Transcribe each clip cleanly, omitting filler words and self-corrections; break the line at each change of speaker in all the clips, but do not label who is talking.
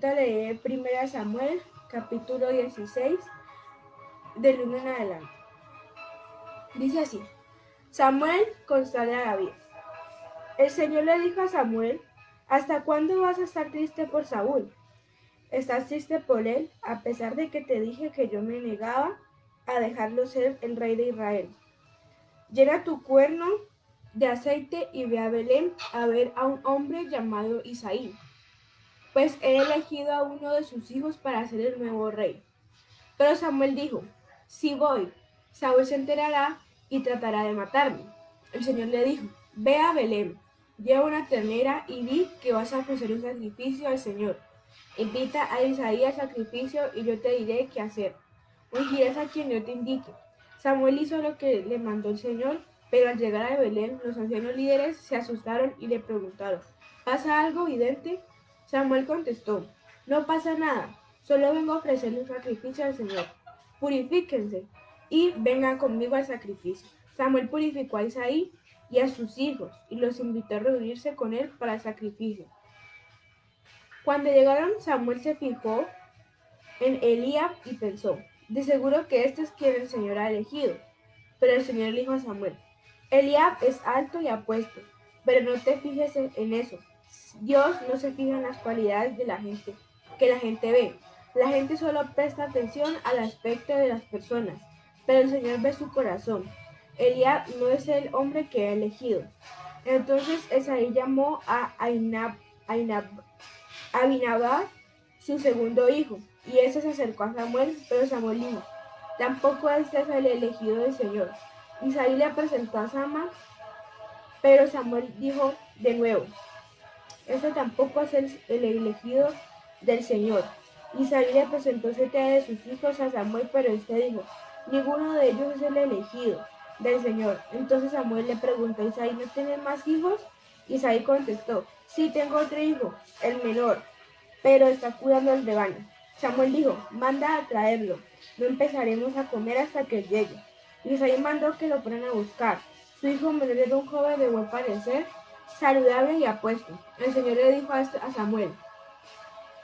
ahorita leeré 1 Samuel, capítulo 16, del 1 en adelante. Dice así: Samuel constala a David. El Señor le dijo a Samuel: ¿Hasta cuándo vas a estar triste por Saúl? ¿Estás triste por él, a pesar de que te dije que yo me negaba a dejarlo ser el rey de Israel? Llena tu cuerno de aceite y ve a Belén a ver a un hombre llamado Isaí, pues he elegido a uno de sus hijos para ser el nuevo rey. Pero Samuel dijo: si voy, Saúl se enterará y tratará de matarme. El Señor le dijo: ve a Belén, lleva una ternera y di que vas a ofrecer un sacrificio al Señor. Invita a Isaí al sacrificio y yo te diré qué hacer. Ungirás a quien yo te indique. Samuel hizo lo que le mandó el Señor, pero al llegar a Belén, los ancianos líderes se asustaron y le preguntaron: ¿pasa algo, vidente? Samuel contestó: no pasa nada, solo vengo a ofrecerle un sacrificio al Señor. Purifíquense y vengan conmigo al sacrificio. Samuel purificó a Isaí y a sus hijos y los invitó a reunirse con él para el sacrificio. Cuando llegaron, Samuel se fijó en Eliab y pensó: de seguro que este es quien el Señor ha elegido. Pero el Señor le dijo a Samuel: Eliab es alto y apuesto, pero no te fijes en eso. Dios no se fija en las cualidades de la gente, que la gente ve. La gente solo presta atención al aspecto de las personas, pero el Señor ve su corazón. Eliab no es el hombre que ha elegido. Entonces Esaí llamó a Abinadab, su segundo hijo, y éste se acercó a Samuel, pero Samuel dijo: tampoco este es el elegido del Señor. Isaí le presentó a Sama, pero Samuel dijo de nuevo: este tampoco es el elegido del Señor. Isaí le presentó 7 de sus hijos a Samuel, pero este dijo: ninguno de ellos es el elegido del Señor. Entonces Samuel le preguntó a Isaí: ¿no tienes más hijos? Isaí contestó: sí, tengo otro hijo, el menor, pero está cuidando el rebaño. Samuel dijo: manda a traerlo, no empezaremos a comer hasta que llegue. Isaí mandó que lo fueran a buscar. Su hijo menor era un joven de buen parecer, saludable y apuesto. El Señor le dijo a Samuel: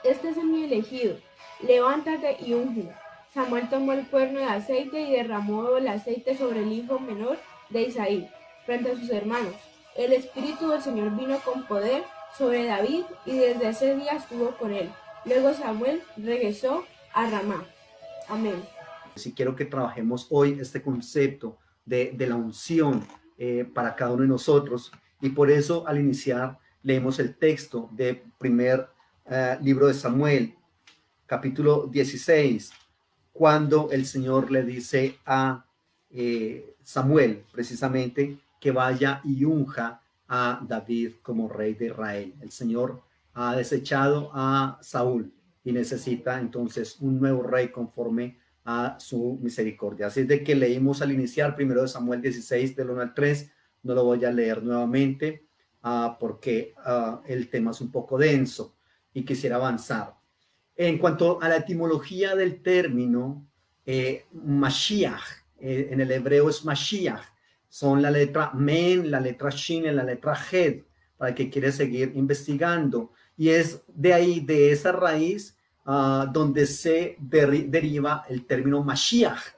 este es mi elegido, levántate y úngelo. Samuel tomó el cuerno de aceite y derramó el aceite sobre el hijo menor de Isaí, frente a sus hermanos. El Espíritu del Señor vino con poder sobre David y desde ese día estuvo con él. Luego Samuel regresó a Ramá. Amén.
Si quiero que trabajemos hoy este concepto de la unción para cada uno de nosotros, y por eso al iniciar leemos el texto del primer libro de Samuel, capítulo 16, cuando el Señor le dice a Samuel precisamente que vaya y unja a David como rey de Israel. El Señor ha desechado a Saúl y necesita entonces un nuevo rey conforme a su misericordia. Así es de que leímos al iniciar primero de Samuel 16 del 1 al 3. No lo voy a leer nuevamente porque el tema es un poco denso y quisiera avanzar. En cuanto a la etimología del término Mashiach, en el hebreo es Mashiach, son la letra Men, la letra Shin y la letra Het, para el que quiere seguir investigando. Y es de ahí, de esa raíz, donde se deriva el término Mashiach.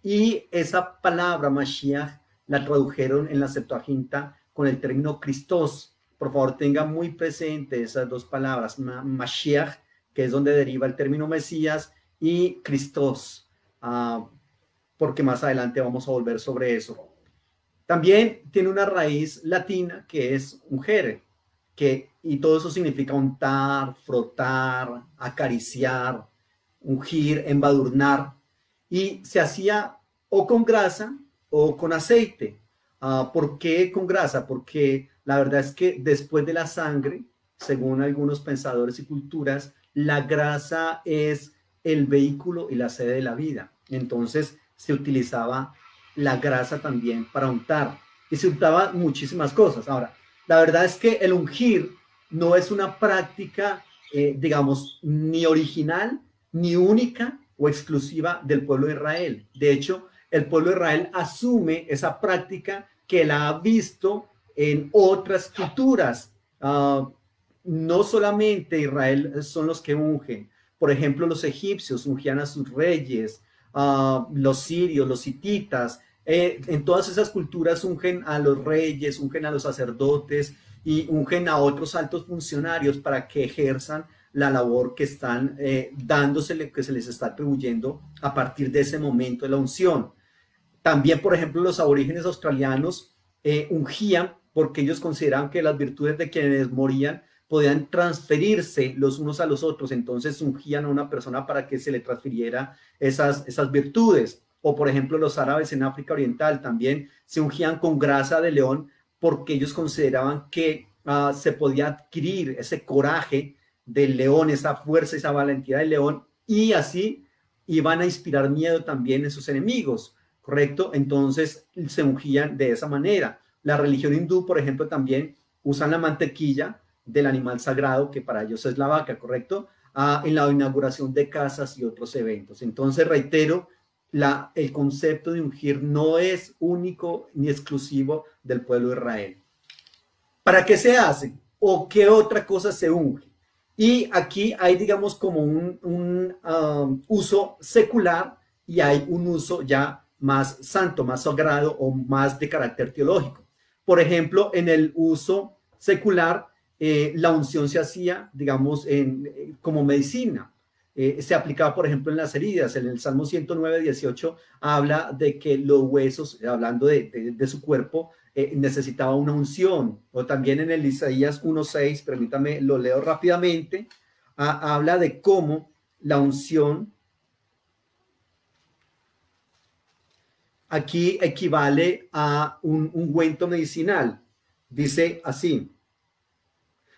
Y esa palabra Mashiach la tradujeron en la Septuaginta con el término Christos. Por favor, tenga muy presente esas dos palabras, Mashiach, que es donde deriva el término Mesías, y Christos, porque más adelante vamos a volver sobre eso. También tiene una raíz latina que es ungere, y todo eso significa untar, frotar, acariciar, ungir, embadurnar, y se hacía o con grasa o con aceite. ¿Por qué con grasa? Porque la verdad es que después de la sangre, según algunos pensadores y culturas, la grasa es el vehículo y la sede de la vida. Entonces se utilizaba la grasa también para untar y se untaba muchísimas cosas. Ahora, la verdad es que el ungir no es una práctica, digamos, ni original, ni única o exclusiva del pueblo de Israel. De hecho, el pueblo de Israel asume esa práctica que la ha visto en otras culturas. no solamente Israel son los que ungen. Por ejemplo, los egipcios ungían a sus reyes, los sirios, los hititas. En todas esas culturas ungen a los reyes, ungen a los sacerdotes y ungen a otros altos funcionarios para que ejerzan la labor que están dándosele, que se les está atribuyendo a partir de ese momento de la unción. También, por ejemplo, los aborígenes australianos ungían porque ellos consideraban que las virtudes de quienes morían podían transferirse los unos a los otros, entonces ungían a una persona para que se le transfiriera esas virtudes. O por ejemplo, los árabes en África Oriental también se ungían con grasa de león porque ellos consideraban que se podía adquirir ese coraje del león, esa fuerza, esa valentía del león, y así iban a inspirar miedo también en sus enemigos, ¿correcto? Entonces se ungían de esa manera. La religión hindú, por ejemplo, también usan la mantequilla del animal sagrado, que para ellos es la vaca, ¿correcto? En la inauguración de casas y otros eventos. Entonces, reitero, el concepto de ungir no es único ni exclusivo del pueblo de Israel. ¿Para qué se hace? ¿O qué otra cosa se unge? Y aquí hay, digamos, como un uso secular y hay un uso ya más santo, más sagrado o más de carácter teológico. Por ejemplo, en el uso secular, la unción se hacía, digamos, como medicina. Se aplicaba, por ejemplo, en las heridas. En el Salmo 109, 18 habla de que los huesos, hablando de su cuerpo, necesitaba una unción. O también en el Isaías 1:6, permítame, lo leo rápidamente, habla de cómo la unción aquí equivale a un ungüento medicinal. Dice así: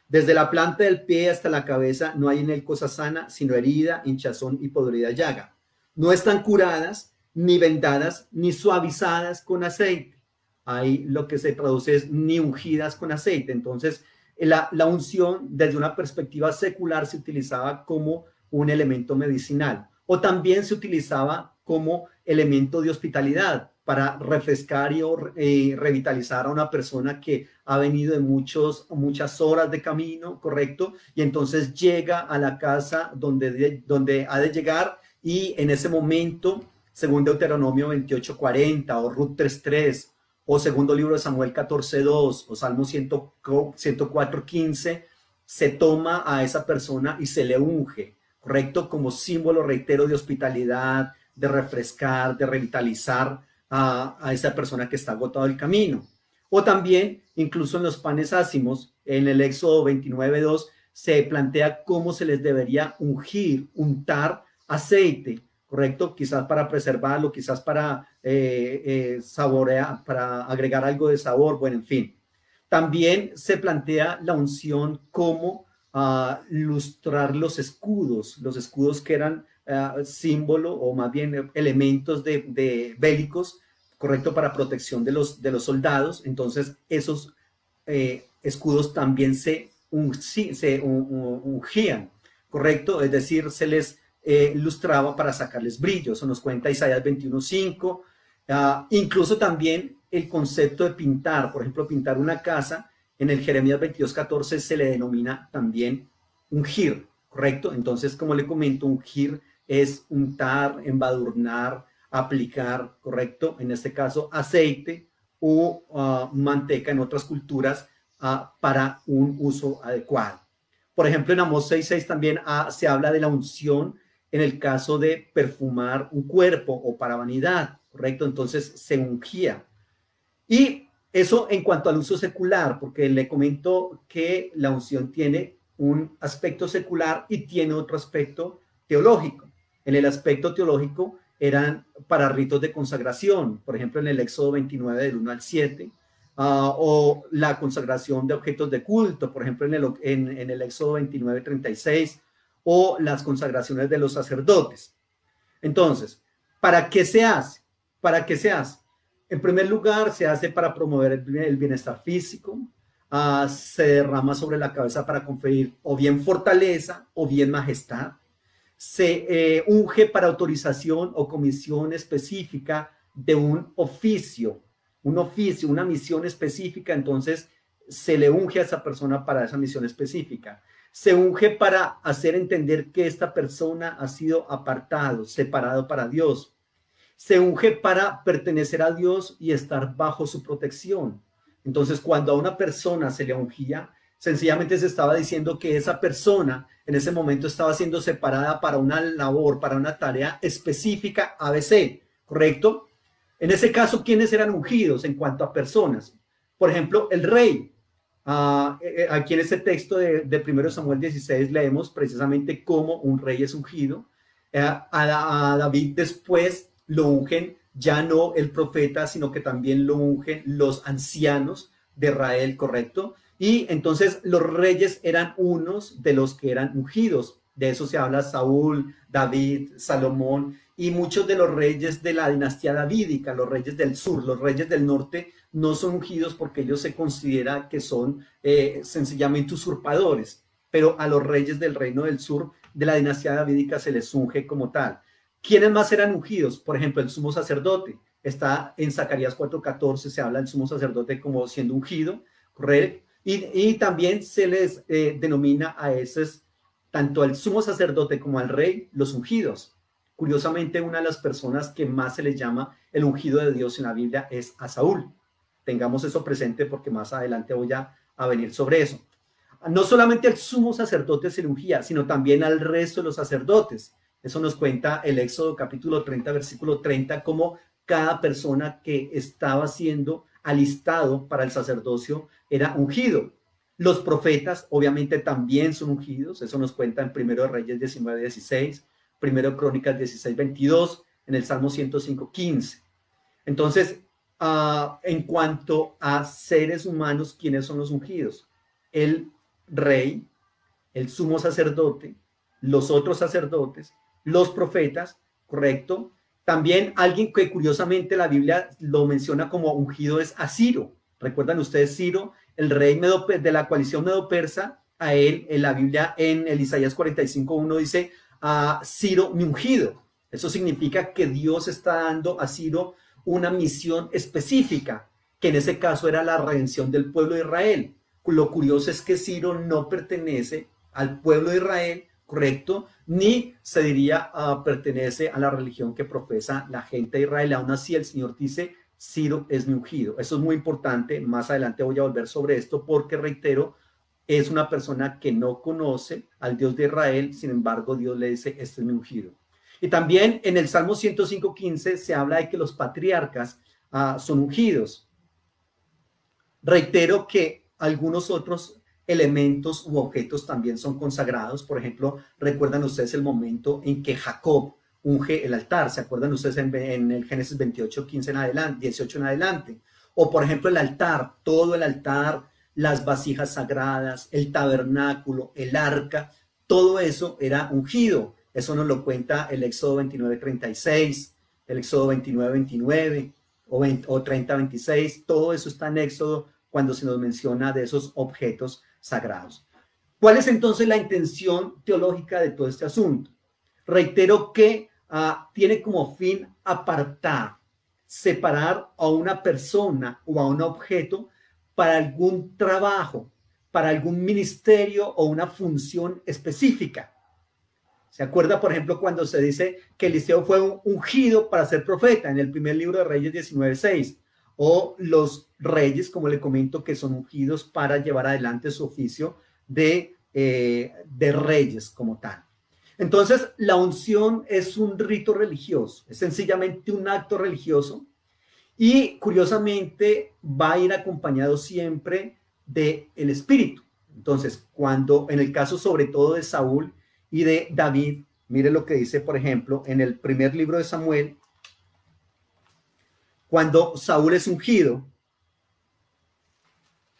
desde la planta del pie hasta la cabeza no hay en él cosa sana, sino herida, hinchazón y podrida llaga. No están curadas, ni vendadas, ni suavizadas con aceite. Ahí lo que se traduce es ni ungidas con aceite. Entonces, la unción desde una perspectiva secular se utilizaba como un elemento medicinal, o también se utilizaba como elemento de hospitalidad para refrescar y revitalizar a una persona que ha venido de muchas horas de camino, ¿correcto? Y entonces llega a la casa donde ha de llegar, y en ese momento, según Deuteronomio 28:40 o Ruth 3:3 o segundo libro de Samuel 14:2 o Salmo 104:15, se toma a esa persona y se le unge, ¿correcto? Como símbolo, reitero, de hospitalidad, de refrescar, de revitalizar a esa persona que está agotado el camino. O también, incluso en los panes ácimos, en el Éxodo 29:2, se plantea cómo se les debería ungir, untar aceite, ¿correcto? Quizás para preservarlo, quizás para saborear, para agregar algo de sabor, bueno, en fin. También se plantea la unción como lustrar los escudos que eran símbolo o más bien elementos de bélicos, correcto, para protección de los soldados. Entonces esos escudos también se ungían, correcto, es decir, se les lustraba para sacarles brillo. Eso nos cuenta Isaías 21:5. Incluso también el concepto de pintar, por ejemplo, pintar una casa, en el Jeremías 22:14 se le denomina también ungir, correcto. Entonces, como le comento, ungir es untar, embadurnar, aplicar, ¿correcto? En este caso, aceite o manteca en otras culturas para un uso adecuado. Por ejemplo, en Amós 6:6 también se habla de la unción en el caso de perfumar un cuerpo o para vanidad, ¿correcto? Entonces se ungía. Y eso en cuanto al uso secular, porque le comento que la unción tiene un aspecto secular y tiene otro aspecto teológico. En el aspecto teológico eran para ritos de consagración, por ejemplo en el Éxodo 29 del 1 al 7, o la consagración de objetos de culto, por ejemplo en el Éxodo 29:36, o las consagraciones de los sacerdotes. Entonces, ¿para qué se hace? ¿Para qué se hace? En primer lugar, se hace para promover el bienestar físico, se derrama sobre la cabeza para conferir o bien fortaleza o bien majestad, se unge para autorización o comisión específica de un oficio, una misión específica. Entonces se le unge a esa persona para esa misión específica. Se unge para hacer entender que esta persona ha sido apartado, separado para Dios. Se unge para pertenecer a Dios y estar bajo su protección. Entonces, cuando a una persona se le ungía, sencillamente se estaba diciendo que esa persona en ese momento estaba siendo separada para una labor, para una tarea específica ABC, ¿correcto? En ese caso, ¿quiénes eran ungidos en cuanto a personas? Por ejemplo, el rey. Aquí en este texto de 1 Samuel 16 leemos precisamente cómo un rey es ungido. A David después lo ungen ya no el profeta, sino que también lo ungen los ancianos de Israel, ¿correcto? Y entonces los reyes eran unos de los que eran ungidos. De eso se habla Saúl, David, Salomón y muchos de los reyes de la dinastía davídica, los reyes del sur. Los reyes del norte no son ungidos porque ellos se considera que son sencillamente usurpadores, pero a los reyes del reino del sur de la dinastía davídica se les unge como tal. ¿Quiénes más eran ungidos? Por ejemplo, el sumo sacerdote. Está en Zacarías 4:14, se habla del sumo sacerdote como siendo ungido, ¿correcto? Y también se les denomina a esos, tanto al sumo sacerdote como al rey, los ungidos. Curiosamente, una de las personas que más se les llama el ungido de Dios en la Biblia es a Saúl. Tengamos eso presente porque más adelante voy a venir sobre eso. No solamente al sumo sacerdote se le ungía, sino también al resto de los sacerdotes. Eso nos cuenta el Éxodo capítulo 30, versículo 30, cómo cada persona que estaba siendo alistado para el sacerdocio era ungido. Los profetas obviamente también son ungidos. Eso nos cuenta en 1 Reyes 19, 16, 1 Crónicas 16, 22, en el Salmo 105, 15. Entonces, en cuanto a seres humanos, ¿quiénes son los ungidos? El rey, el sumo sacerdote, los otros sacerdotes, los profetas, ¿correcto? También alguien que curiosamente la Biblia lo menciona como ungido es a Ciro. ¿Recuerdan ustedes Ciro, el rey de la coalición medo-persa? A él en la Biblia, en el Isaías 45:1 dice, a Ciro mi ungido. Eso significa que Dios está dando a Ciro una misión específica, que en ese caso era la redención del pueblo de Israel. Lo curioso es que Ciro no pertenece al pueblo de Israel, ¿correcto? Ni se diría pertenece a la religión que profesa la gente de Israel. Aún así el Señor dice, Ciro es mi ungido. Eso es muy importante. Más adelante voy a volver sobre esto porque, reitero, es una persona que no conoce al Dios de Israel. Sin embargo, Dios le dice, este es mi ungido. Y también en el Salmo 105:15 se habla de que los patriarcas son ungidos. Reitero que algunos otros elementos u objetos también son consagrados. Por ejemplo, recuerdan ustedes el momento en que Jacob unge el altar. ¿Se acuerdan ustedes en el Génesis 28:15 en adelante, 18 en adelante? O por ejemplo el altar, todo el altar, las vasijas sagradas, el tabernáculo, el arca, todo eso era ungido. Eso nos lo cuenta el Éxodo 29:36, el Éxodo 29:29 o 30:26. Todo eso está en Éxodo cuando se nos menciona de esos objetos sagrados. ¿Cuál es entonces la intención teológica de todo este asunto? Reitero que tiene como fin apartar, separar a una persona o a un objeto para algún trabajo, para algún ministerio o una función específica. ¿Se acuerda, por ejemplo, cuando se dice que Eliseo fue ungido para ser profeta en el primer libro de Reyes 19:6? O los reyes, como le comento, que son ungidos para llevar adelante su oficio de reyes como tal. Entonces, la unción es un rito religioso, es sencillamente un acto religioso y curiosamente va a ir acompañado siempre del Espíritu. Entonces, cuando en el caso sobre todo de Saúl y de David, mire lo que dice, por ejemplo, en el primer libro de Samuel, cuando Saúl es ungido,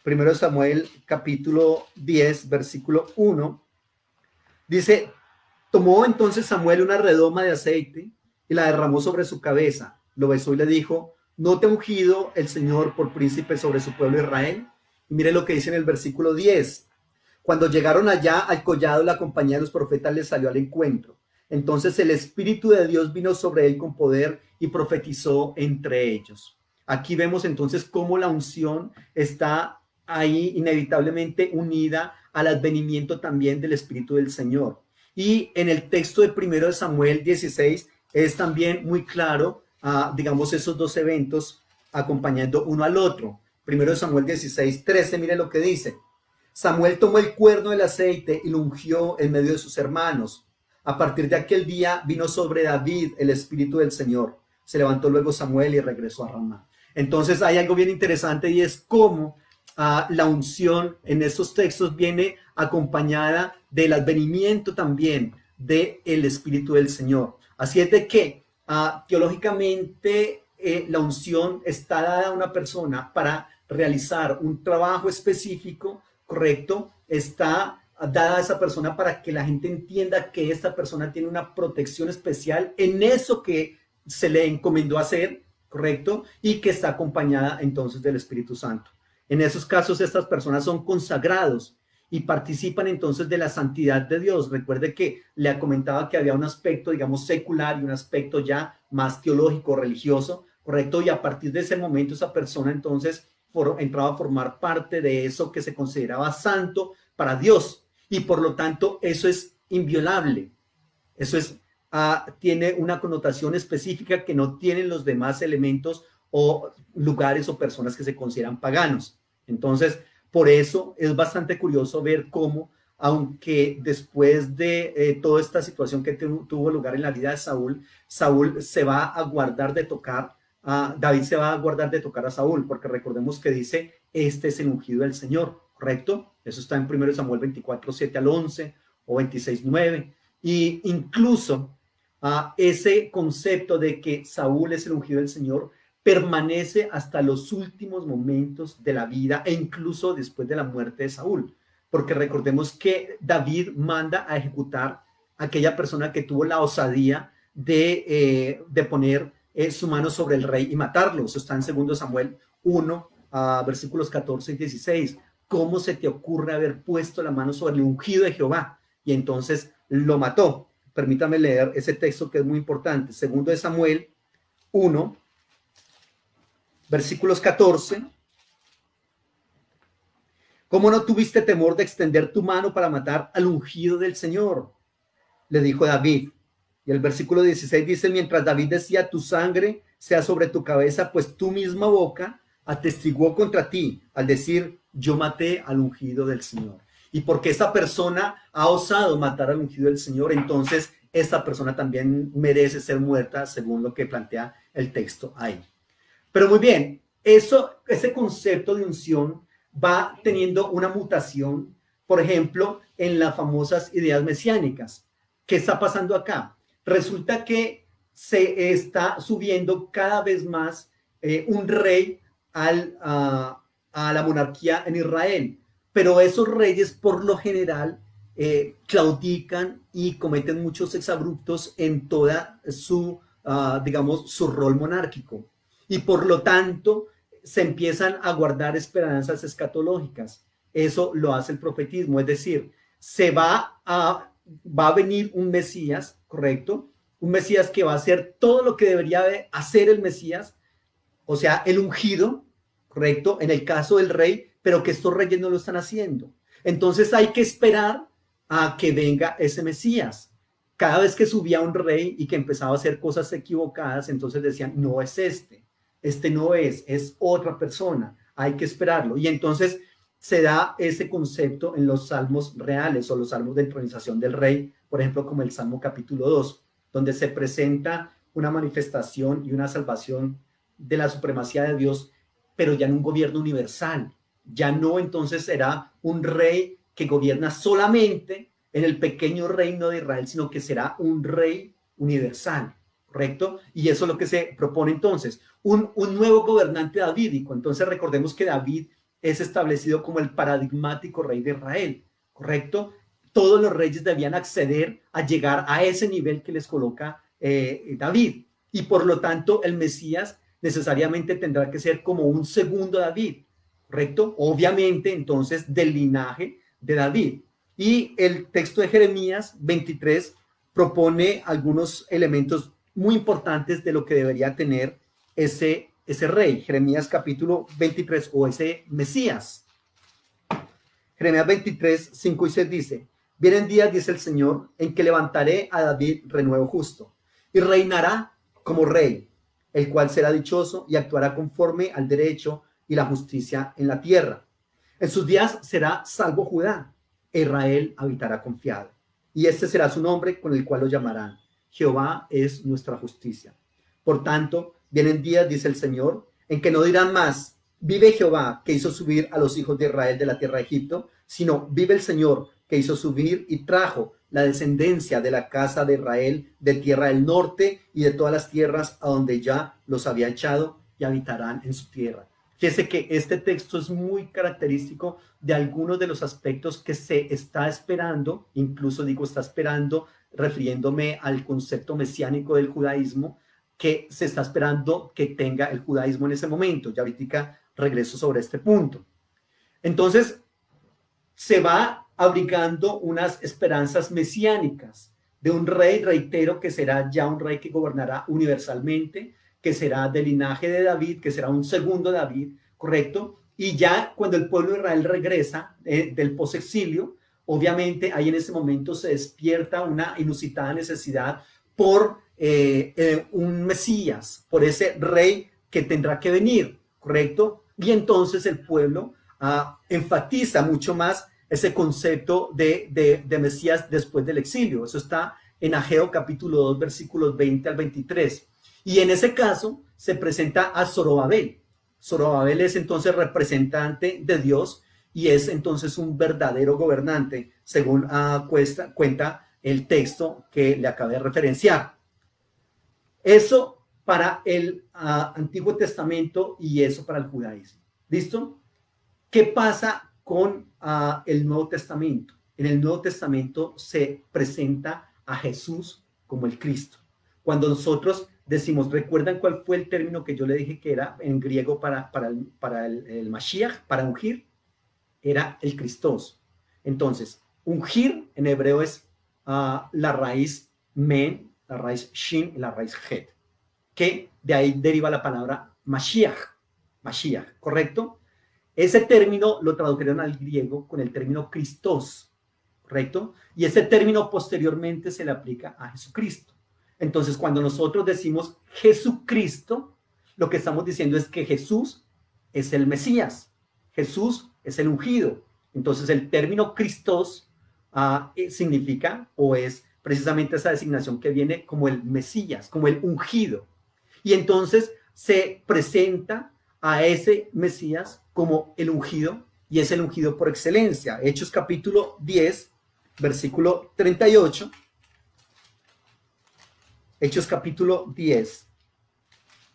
1 Samuel capítulo 10, versículo 1, dice, tomó entonces Samuel una redoma de aceite y la derramó sobre su cabeza, lo besó y le dijo, ¿no te ha ungido el Señor por príncipe sobre su pueblo Israel? Y mire lo que dice en el versículo 10, cuando llegaron allá al collado, la compañía de los profetas les salió al encuentro. Entonces el Espíritu de Dios vino sobre él con poder y profetizó entre ellos. Aquí vemos entonces cómo la unción está ahí inevitablemente unida al advenimiento también del Espíritu del Señor. Y en el texto de 1 Samuel 16 es también muy claro, digamos, esos dos eventos acompañando uno al otro. 1 Samuel 16, 13, mire lo que dice. Samuel tomó el cuerno del aceite y lo ungió en medio de sus hermanos. A partir de aquel día vino sobre David el Espíritu del Señor. Se levantó luego Samuel y regresó a Ramá. Entonces hay algo bien interesante y es cómo la unción en estos textos viene acompañada del advenimiento también del Espíritu del Señor. Así es de que teológicamente la unción está dada a una persona para realizar un trabajo específico, correcto, está dada a esa persona para que la gente entienda que esta persona tiene una protección especial en eso que se le encomendó hacer, correcto, y que está acompañada entonces del Espíritu Santo. En esos casos estas personas son consagrados y participan entonces de la santidad de Dios. Recuerde que le comentaba que había un aspecto, digamos, secular y un aspecto ya más teológico, religioso, correcto, y a partir de ese momento esa persona entonces entraba a formar parte de eso que se consideraba santo para Dios, y por lo tanto eso es inviolable. Eso es, tiene una connotación específica que no tienen los demás elementos o lugares o personas que se consideran paganos. Entonces, por eso es bastante curioso ver cómo, aunque después de toda esta situación que tuvo lugar en la vida de Saúl, Saúl se va a guardar de tocar, David se va a guardar de tocar a Saúl, porque recordemos que dice, este es el ungido del Señor, ¿correcto? Eso está en 1 Samuel 24, 7 al 11 o 26, 9. Y incluso ese concepto de que Saúl es el ungido del Señor permanece hasta los últimos momentos de la vida e incluso después de la muerte de Saúl, porque recordemos que David manda a ejecutar a aquella persona que tuvo la osadía de poner su mano sobre el rey y matarlo. Eso está en 2 Samuel 1, versículos 14 y 16. ¿Cómo se te ocurre haber puesto la mano sobre el ungido de Jehová? Y entonces lo mató. Permítame leer ese texto que es muy importante. 2 Samuel 1, versículos 14. ¿Cómo no tuviste temor de extender tu mano para matar al ungido del Señor?, le dijo David. Y el versículo 16 dice, mientras David decía, tu sangre sea sobre tu cabeza, pues tu misma boca atestiguó contra ti al decir, yo maté al ungido del Señor. Y porque esta persona ha osado matar al ungido del Señor, entonces esta persona también merece ser muerta, según lo que plantea el texto ahí. Pero muy bien, ese concepto de unción va teniendo una mutación, por ejemplo, en las famosas ideas mesiánicas. ¿Qué está pasando acá? Resulta que se está subiendo cada vez más un rey a la monarquía en Israel, pero esos reyes por lo general claudican y cometen muchos exabruptos en toda su, digamos, su rol monárquico, y por lo tanto se empiezan a guardar esperanzas escatológicas. Eso lo hace el profetismo, es decir, va a venir un Mesías, ¿correcto? Un Mesías que va a hacer todo lo que debería hacer el Mesías, o sea, el ungido, ¿correcto? En el caso del rey, pero que estos reyes no lo están haciendo. Entonces hay que esperar a que venga ese Mesías. Cada vez que subía un rey y que empezaba a hacer cosas equivocadas, entonces decían, no es este no es otra persona, hay que esperarlo. Y entonces se da ese concepto en los salmos reales o los salmos de entronización del rey, por ejemplo, como el Salmo capítulo 2, donde se presenta una manifestación y una salvación de la supremacía de Dios, pero ya en un gobierno universal. Ya no entonces será un rey que gobierna solamente en el pequeño reino de Israel, sino que será un rey universal, ¿correcto? Y eso es lo que se propone entonces, un nuevo gobernante davídico. Entonces recordemos que David es establecido como el paradigmático rey de Israel, ¿correcto? Todos los reyes debían acceder a llegar a ese nivel que les coloca David, y por lo tanto el Mesías necesariamente tendrá que ser como un segundo David, ¿correcto? Obviamente entonces del linaje de David. Y el texto de Jeremías 23 propone algunos elementos muy importantes de lo que debería tener ese rey, Jeremías capítulo 23, o ese Mesías. Jeremías 23, 5 y 6 dice: vienen días, dice el Señor, en que levantaré a David renuevo justo, y reinará como rey, el cual será dichoso y actuará conforme al derecho y la justicia en la tierra. En sus días será salvo Judá, e Israel habitará confiado. Y este será su nombre con el cual lo llamarán: Jehová es nuestra justicia. Por tanto, vienen días, dice el Señor, en que no dirán más: vive Jehová, que hizo subir a los hijos de Israel de la tierra de Egipto, sino: vive el Señor, que hizo subir y trajo la descendencia de la casa de Israel de tierra del norte y de todas las tierras a donde ya los había echado, y habitarán en su tierra. Fíjese que este texto es muy característico de algunos de los aspectos que se está esperando, incluso digo está esperando, refiriéndome al concepto mesiánico del judaísmo, que se está esperando que tenga el judaísmo en ese momento. Ya ahorita regreso sobre este punto. Entonces, se va abrigando unas esperanzas mesiánicas de un rey, reitero, que será ya un rey que gobernará universalmente, que será del linaje de David, que será un segundo David, ¿correcto? Y ya cuando el pueblo de Israel regresa del posexilio, obviamente ahí en ese momento se despierta una inusitada necesidad por un Mesías, por ese rey que tendrá que venir, ¿correcto? Y entonces el pueblo enfatiza mucho más ese concepto de Mesías después del exilio. Eso está en Ageo capítulo 2, versículos 20 al 23. Y en ese caso se presenta a Zorobabel. Zorobabel es entonces representante de Dios y es entonces un verdadero gobernante, según cuenta el texto que le acabé de referenciar. Eso para el Antiguo Testamento y eso para el judaísmo. ¿Listo? ¿Qué pasa con el Nuevo Testamento? En el Nuevo Testamento se presenta a Jesús como el Cristo. Cuando nosotros decimos, ¿recuerdan cuál fue el término que yo le dije que era en griego para el Mashiach, para ungir? Era el Christos. Entonces, ungir en hebreo es la raíz men, la raíz shin y la raíz het, que de ahí deriva la palabra Mashiach, ¿correcto? Ese término lo tradujeron al griego con el término Christos, ¿correcto? Y ese término posteriormente se le aplica a Jesucristo. Entonces, cuando nosotros decimos Jesucristo, lo que estamos diciendo es que Jesús es el Mesías, Jesús es el ungido. Entonces, el término Christos significa o es precisamente esa designación que viene como el Mesías, como el ungido. Y entonces se presenta a ese Mesías como el ungido y es el ungido por excelencia. Hechos capítulo 10, versículo 38. Hechos capítulo 10,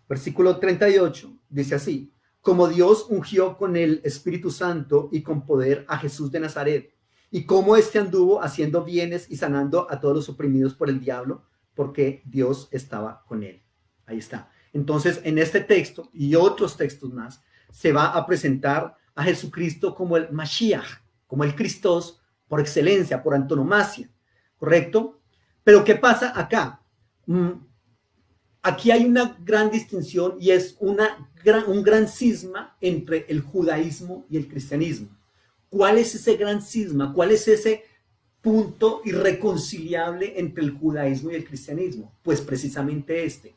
versículo 38, dice así: como Dios ungió con el Espíritu Santo y con poder a Jesús de Nazaret, y cómo éste anduvo haciendo bienes y sanando a todos los oprimidos por el diablo, porque Dios estaba con él. Ahí está. Entonces, en este texto y otros textos más, se va a presentar a Jesucristo como el Mashiach, como el Christos por excelencia, por antonomasia, ¿correcto? Pero ¿qué pasa acá? Aquí hay una gran distinción y es un gran cisma entre el judaísmo y el cristianismo. ¿Cuál es ese gran cisma? ¿Cuál es ese punto irreconciliable entre el judaísmo y el cristianismo? Pues precisamente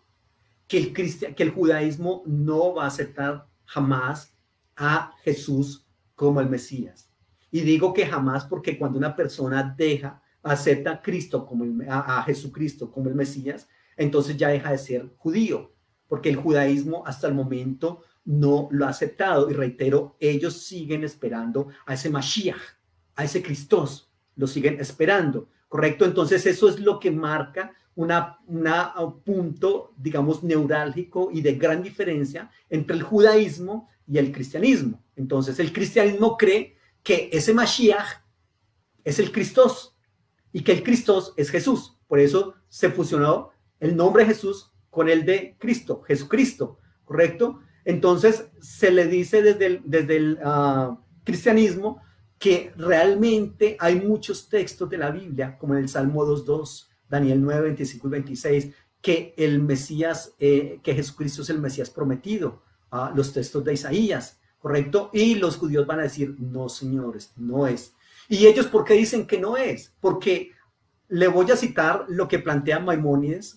que el judaísmo no va a aceptar jamás a Jesús como el Mesías. Y digo que jamás porque cuando una persona acepta a Cristo a Jesucristo como el Mesías, entonces ya deja de ser judío, porque el judaísmo hasta el momento no lo ha aceptado. Y reitero, ellos siguen esperando a ese Mashiach, a ese Christos, lo siguen esperando, ¿correcto? Entonces eso es lo que marca un punto, digamos, neurálgico y de gran diferencia entre el judaísmo y el cristianismo. Entonces el cristianismo cree que ese Mashiach es el Christos y que el Christos es Jesús. Por eso se fusionó el nombre de Jesús con el de Cristo, Jesucristo, ¿correcto? Entonces se le dice desde el cristianismo que realmente hay muchos textos de la Biblia, como en el Salmo 2.2, Daniel 9, 25 y 26, que el Mesías, que Jesucristo es el Mesías prometido, los textos de Isaías, ¿correcto? Y los judíos van a decir, no, señores, no es. ¿Y ellos por qué dicen que no es? Porque le voy a citar lo que plantea Maimónides,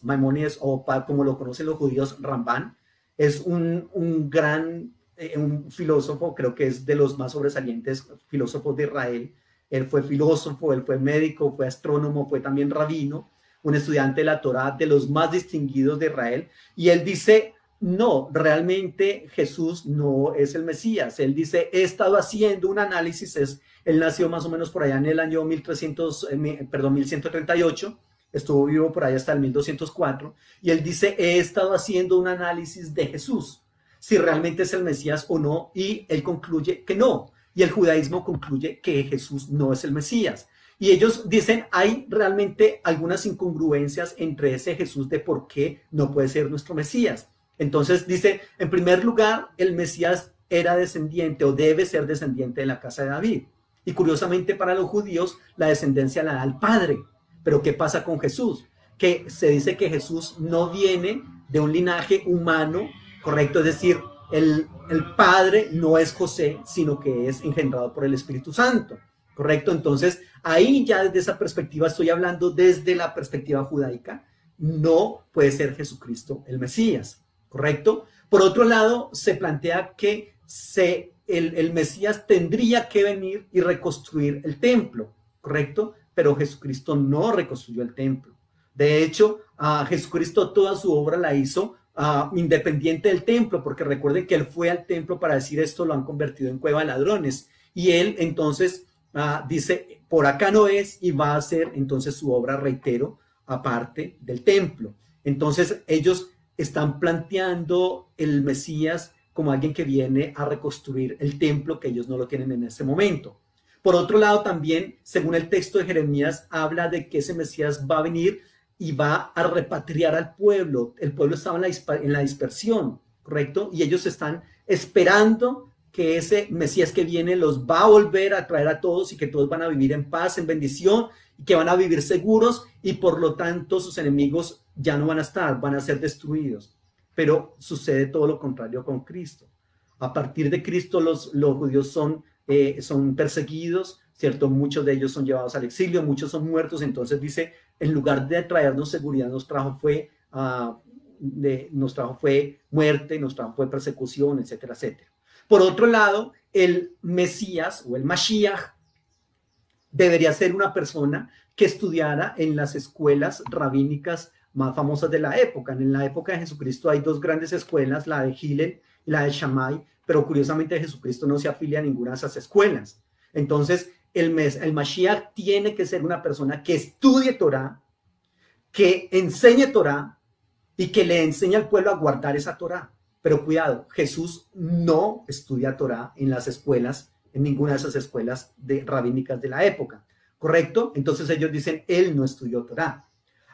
o como lo conocen los judíos, Rambán, es un gran un filósofo, creo que es de los más sobresalientes filósofos de Israel. Él fue filósofo, él fue médico, fue astrónomo, fue también rabino, un estudiante de la Torá, de los más distinguidos de Israel, y él dice, no, realmente Jesús no es el Mesías. Él dice, he estado haciendo un análisis, él nació más o menos por allá en el año 1138, estuvo vivo por allá hasta el 1204, y él dice, he estado haciendo un análisis de Jesús, si realmente es el Mesías o no, y él concluye que no, y el judaísmo concluye que Jesús no es el Mesías. Y ellos dicen, hay realmente algunas incongruencias entre ese Jesús de por qué no puede ser nuestro Mesías. Entonces dice, en primer lugar, el Mesías era descendiente o debe ser descendiente de la casa de David. Y curiosamente para los judíos, la descendencia la da el Padre. Pero ¿qué pasa con Jesús? Que se dice que Jesús no viene de un linaje humano, ¿correcto? Es decir, el Padre no es José, sino que es engendrado por el Espíritu Santo, ¿correcto? Entonces, ahí ya desde esa perspectiva, estoy hablando desde la perspectiva judaica, no puede ser Jesucristo el Mesías, ¿correcto? Por otro lado, se plantea que el Mesías tendría que venir y reconstruir el templo, ¿correcto? Pero Jesucristo no reconstruyó el templo. De hecho, Jesucristo toda su obra la hizo independiente del templo, porque recuerden que él fue al templo para decir esto, lo han convertido en cueva de ladrones. Y él entonces dice, por acá no es, y va a hacer entonces su obra, reitero, aparte del templo. Entonces ellos están planteando el Mesías como alguien que viene a reconstruir el templo, que ellos no lo tienen en este momento. Por otro lado, también, según el texto de Jeremías, habla de que ese Mesías va a venir y va a repatriar al pueblo. El pueblo estaba en la dispersión, ¿correcto? Y ellos están esperando que ese Mesías que viene los va a volver a traer a todos y que todos van a vivir en paz, en bendición, y que van a vivir seguros, y por lo tanto sus enemigos ya no van a estar, van a ser destruidos. Pero sucede todo lo contrario con Cristo. A partir de Cristo los judíos son perseguidos, ¿cierto? Muchos de ellos son llevados al exilio, muchos son muertos. Entonces dice, en lugar de traernos seguridad, nos trajo fue muerte, nos trajo fue persecución, etcétera, etcétera. Por otro lado, el Mesías o el Mashiach debería ser una persona que estudiara en las escuelas rabínicas más famosas de la época. En la época de Jesucristo hay dos grandes escuelas, la de Hillel y la de Shammai, pero curiosamente Jesucristo no se afilia a ninguna de esas escuelas. Entonces, el Mashiach tiene que ser una persona que estudie Torá, que enseñe Torá y que le enseñe al pueblo a guardar esa Torá. Pero cuidado, Jesús no estudia Torá en las escuelas, en ninguna de esas escuelas rabínicas de la época, ¿correcto? Entonces ellos dicen, él no estudió Torá.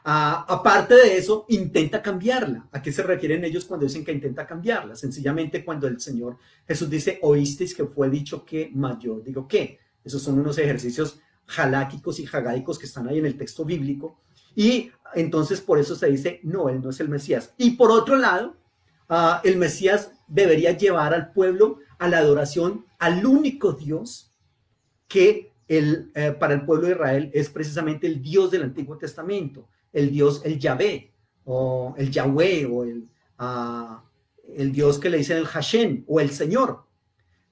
Aparte de eso, intenta cambiarla. ¿A qué se refieren ellos cuando dicen que intenta cambiarla? Sencillamente cuando el Señor Jesús dice, oísteis que fue dicho que, mas yo digo que. Esos son unos ejercicios jaláquicos y jagáicos que están ahí en el texto bíblico. Y entonces por eso se dice, no, él no es el Mesías. Y por otro lado, el Mesías debería llevar al pueblo a la adoración al único Dios que para el pueblo de Israel es precisamente el Dios del Antiguo Testamento, el Dios, el Yahvé, o el Yahweh, o el Dios que le dicen el Hashem, o el Señor.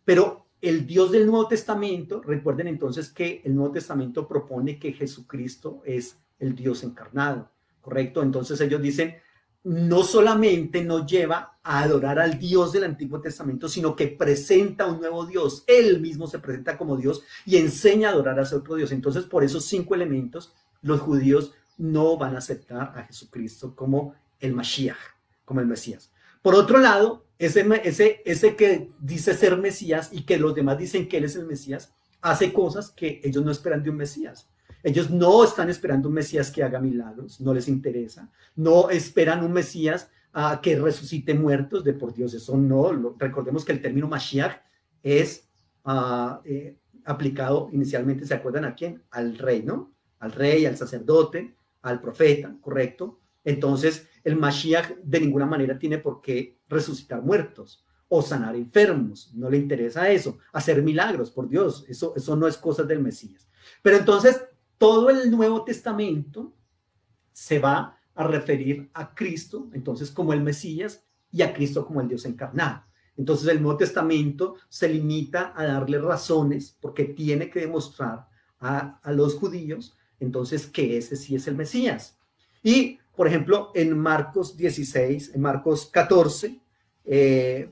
Pero el Dios del Nuevo Testamento, recuerden entonces que el Nuevo Testamento propone que Jesucristo es el Dios encarnado, ¿correcto? Entonces ellos dicen, no solamente nos lleva a adorar al Dios del Antiguo Testamento, sino que presenta un nuevo Dios. Él mismo se presenta como Dios y enseña a adorar a ese otro Dios. Entonces, por esos 5 elementos, los judíos no van a aceptar a Jesucristo como el Mashiach, como el Mesías. Por otro lado, ese que dice ser Mesías y que los demás dicen que él es el Mesías, hace cosas que ellos no esperan de un Mesías. Ellos no están esperando un Mesías que haga milagros, no les interesa. No esperan un Mesías que resucite muertos, de por Dios, eso no. Recordemos que el término Mashiach es aplicado inicialmente, ¿se acuerdan a quién? Al rey, ¿no? Al rey, al sacerdote, al profeta, ¿correcto? Entonces, el Mashiach de ninguna manera tiene por qué resucitar muertos o sanar enfermos, no le interesa eso, hacer milagros, por Dios, eso no es cosa del Mesías. Pero entonces todo el Nuevo Testamento se va a referir a Cristo, entonces como el Mesías, y a Cristo como el Dios encarnado. Entonces el Nuevo Testamento se limita a darle razones porque tiene que demostrar a los judíos entonces que ese sí es el Mesías. Y por ejemplo en Marcos 16, en Marcos 14,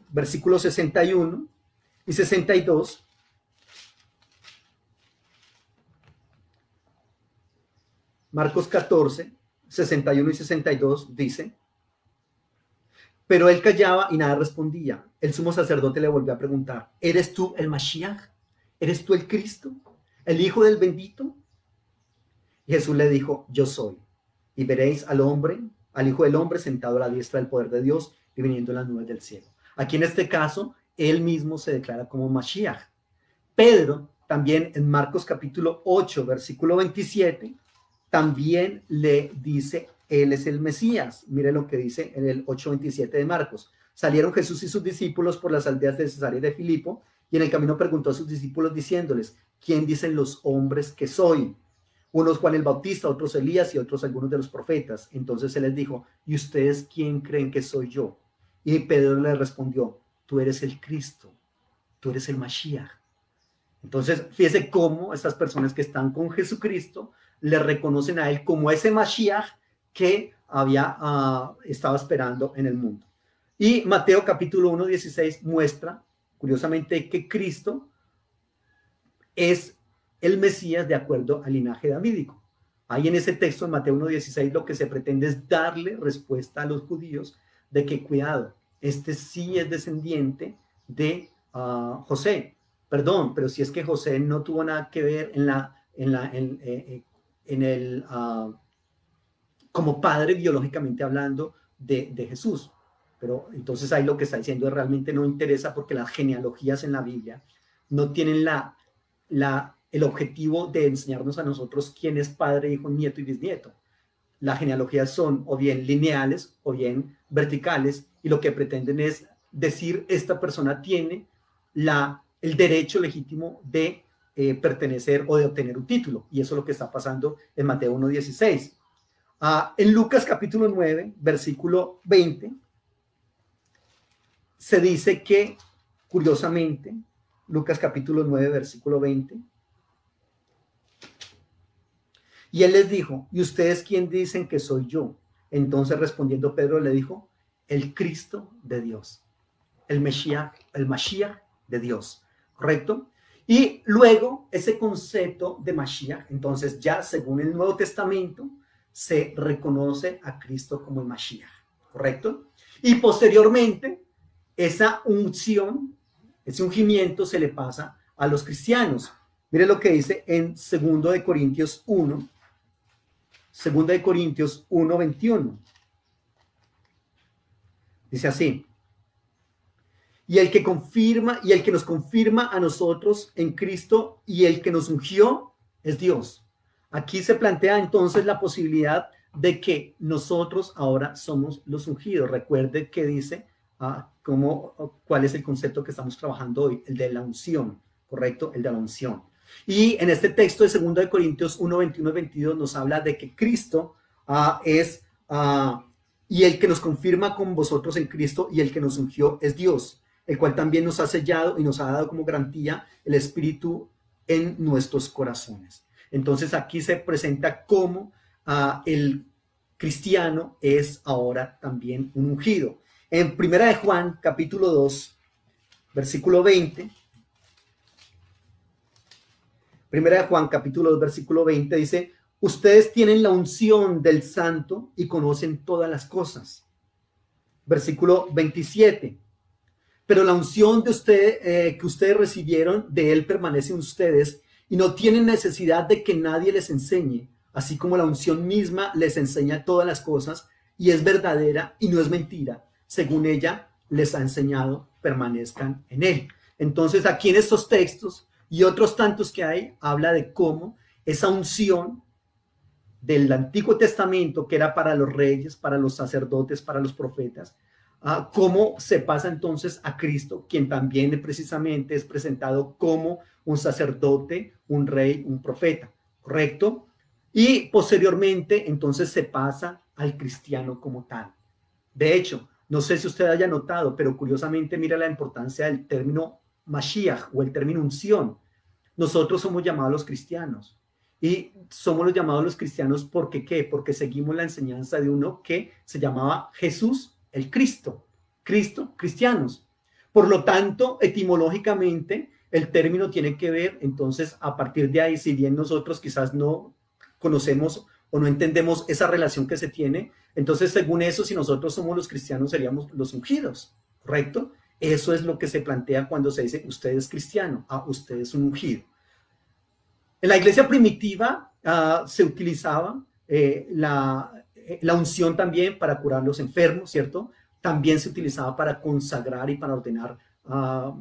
versículos 61 y 62, Marcos 14, 61 y 62 dice: pero él callaba y nada respondía. El sumo sacerdote le volvió a preguntar: ¿eres tú el Mashiach? ¿Eres tú el Cristo? ¿El Hijo del Bendito? Y Jesús le dijo: yo soy. Y veréis al hombre, al Hijo del Hombre, sentado a la diestra del poder de Dios y viniendo en las nubes del cielo. Aquí en este caso, él mismo se declara como Mashiach. Pedro, también en Marcos capítulo 8, versículo 27, también le dice: él es el Mesías. Mire lo que dice en el 8:27 de Marcos. Salieron Jesús y sus discípulos por las aldeas de Cesarea de Filipo, y en el camino preguntó a sus discípulos diciéndoles: ¿quién dicen los hombres que soy? Unos Juan el Bautista, otros Elías y otros algunos de los profetas. Entonces él les dijo: ¿y ustedes quién creen que soy yo? Y Pedro le respondió: tú eres el Cristo, tú eres el Mashiach. Entonces fíjese cómo estas personas que están con Jesucristo le reconocen a él como ese Mashiach que estaba esperando en el mundo. Y Mateo capítulo 1, 16 muestra curiosamente que Cristo es el Mesías de acuerdo al linaje davídico. Ahí en ese texto, en Mateo 1:16, lo que se pretende es darle respuesta a los judíos de que, cuidado, este sí es descendiente de José. Perdón, pero si es que José no tuvo nada que ver como padre biológicamente hablando de Jesús. Pero entonces ahí lo que está diciendo realmente no interesa, porque las genealogías en la Biblia no tienen el objetivo de enseñarnos a nosotros quién es padre, hijo, nieto y bisnieto. Las genealogías son o bien lineales o bien verticales, y lo que pretenden es decir: esta persona tiene el derecho legítimo de pertenecer o de obtener un título, y eso es lo que está pasando en Mateo 1:16. En Lucas capítulo 9, versículo 20, se dice que, curiosamente, Lucas capítulo 9, versículo 20, y él les dijo: ¿y ustedes quién dicen que soy yo? Entonces respondiendo Pedro le dijo: el Cristo de Dios, el Mashiach de Dios, ¿correcto? Y luego ese concepto de Mashiach, entonces ya según el Nuevo Testamento, se reconoce a Cristo como el Mashiach, ¿correcto? Y posteriormente esa unción, ese ungimiento se le pasa a los cristianos. Mire lo que dice en 2 Corintios 1, 2 Corintios 1, 21. Dice así: y el que nos confirma a nosotros en Cristo y el que nos ungió es Dios. Aquí se plantea entonces la posibilidad de que nosotros ahora somos los ungidos. Recuerde que dice cuál es el concepto que estamos trabajando hoy, el de la unción, ¿correcto? El de la unción. Y en este texto de 2 Corintios 1, 21 y 22 nos habla de que Cristo y el que nos confirma con vosotros en Cristo y el que nos ungió es Dios, el cual también nos ha sellado y nos ha dado como garantía el Espíritu en nuestros corazones. Entonces aquí se presenta cómo el cristiano es ahora también un ungido. En 1 de Juan, capítulo 2, versículo 20, 1 de Juan, capítulo 2, versículo 20, dice: ustedes tienen la unción del Santo y conocen todas las cosas. Versículo 27, pero la unción de que ustedes recibieron de él permanece en ustedes y no tienen necesidad de que nadie les enseñe, así como la unción misma les enseña todas las cosas y es verdadera y no es mentira. Según ella les ha enseñado, permanezcan en él. Entonces aquí en estos textos y otros tantos que hay, habla de cómo esa unción del Antiguo Testamento, que era para los reyes, para los sacerdotes, para los profetas, cómo se pasa entonces a Cristo, quien también precisamente es presentado como un sacerdote, un rey, un profeta, ¿correcto? Y posteriormente entonces se pasa al cristiano como tal. De hecho, no sé si usted haya notado, pero curiosamente mira la importancia del término Mashiach o el término unción. Nosotros somos llamados los cristianos y somos los llamados los cristianos porque ¿qué? Porque seguimos la enseñanza de uno que se llamaba Jesús, el Cristo, cristianos. Por lo tanto, etimológicamente, el término tiene que ver, entonces, a partir de ahí, si bien nosotros quizás no conocemos o no entendemos esa relación que se tiene, entonces, según eso, si nosotros somos los cristianos, seríamos los ungidos, ¿correcto? Eso es lo que se plantea cuando se dice usted es cristiano, usted es un ungido. En la iglesia primitiva se utilizaba la unción también para curar los enfermos, ¿cierto? También se utilizaba para consagrar y para ordenar a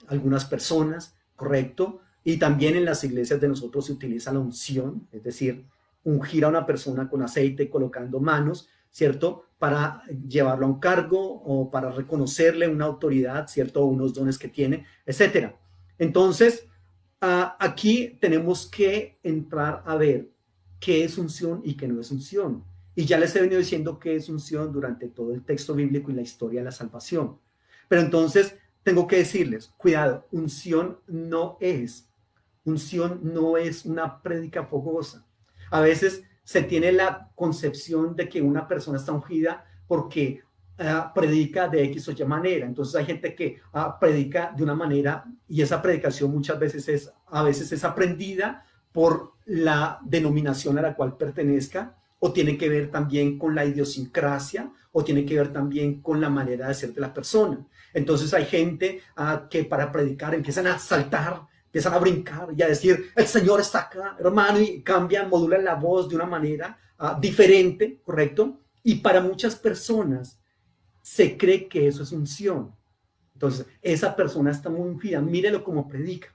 algunas personas, ¿correcto? Y también en las iglesias de nosotros se utiliza la unción, es decir, ungir a una persona con aceite colocando manos, ¿cierto? Para llevarlo a un cargo o para reconocerle una autoridad, ¿cierto? O unos dones que tiene, etcétera. Entonces, aquí tenemos que entrar a ver qué es unción y qué no es unción. Y ya les he venido diciendo qué es unción durante todo el texto bíblico y la historia de la salvación. Pero entonces tengo que decirles, cuidado, unción no es una prédica fogosa. A veces se tiene la concepción de que una persona está ungida porque predica de X o Y manera. Entonces hay gente que predica de una manera y esa predicación muchas veces es aprendida por la denominación a la cual pertenezca, o tiene que ver también con la idiosincrasia, o tiene que ver también con la manera de ser de la persona. Entonces hay gente que para predicar empiezan a saltar, empiezan a brincar y a decir, el Señor está acá, hermano, y cambian, modulan la voz de una manera diferente, ¿correcto? Y para muchas personas se cree que eso es unción. Entonces, esa persona está muy ungida, mírelo como predica.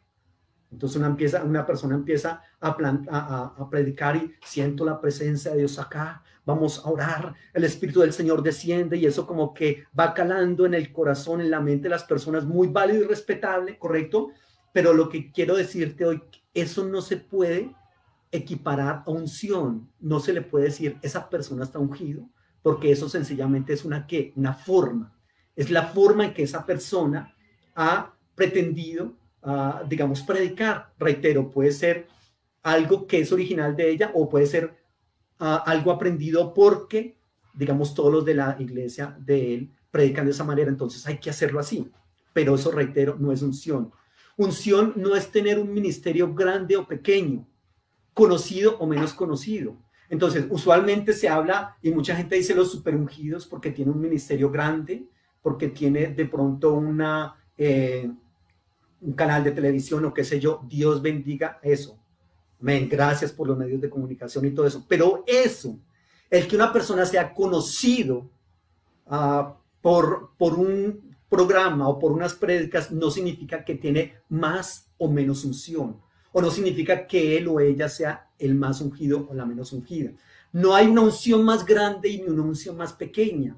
Entonces una persona empieza a predicar y siento la presencia de Dios acá, vamos a orar, el Espíritu del Señor desciende y eso como que va calando en el corazón, en la mente de las personas, muy válido y respetable, ¿correcto? Pero lo que quiero decirte hoy, eso no se puede equiparar a unción, no se le puede decir esa persona está ungido, porque eso sencillamente es una forma, es la forma en que esa persona ha pretendido digamos, predicar. Reitero, puede ser algo que es original de ella o puede ser algo aprendido porque, digamos, todos los de la iglesia de él predican de esa manera, entonces hay que hacerlo así. Pero eso, reitero, no es unción. Unción no es tener un ministerio grande o pequeño, conocido o menos conocido. Entonces, usualmente se habla y mucha gente dice los superungidos porque tiene un ministerio grande, porque tiene de pronto un canal de televisión o qué sé yo. Dios bendiga eso. Amén. Gracias por los medios de comunicación y todo eso. Pero eso, el que una persona sea conocido por un programa o por unas prédicas, no significa que tiene más o menos unción. O no significa que él o ella sea el más ungido o la menos ungida. No hay una unción más grande ni una unción más pequeña.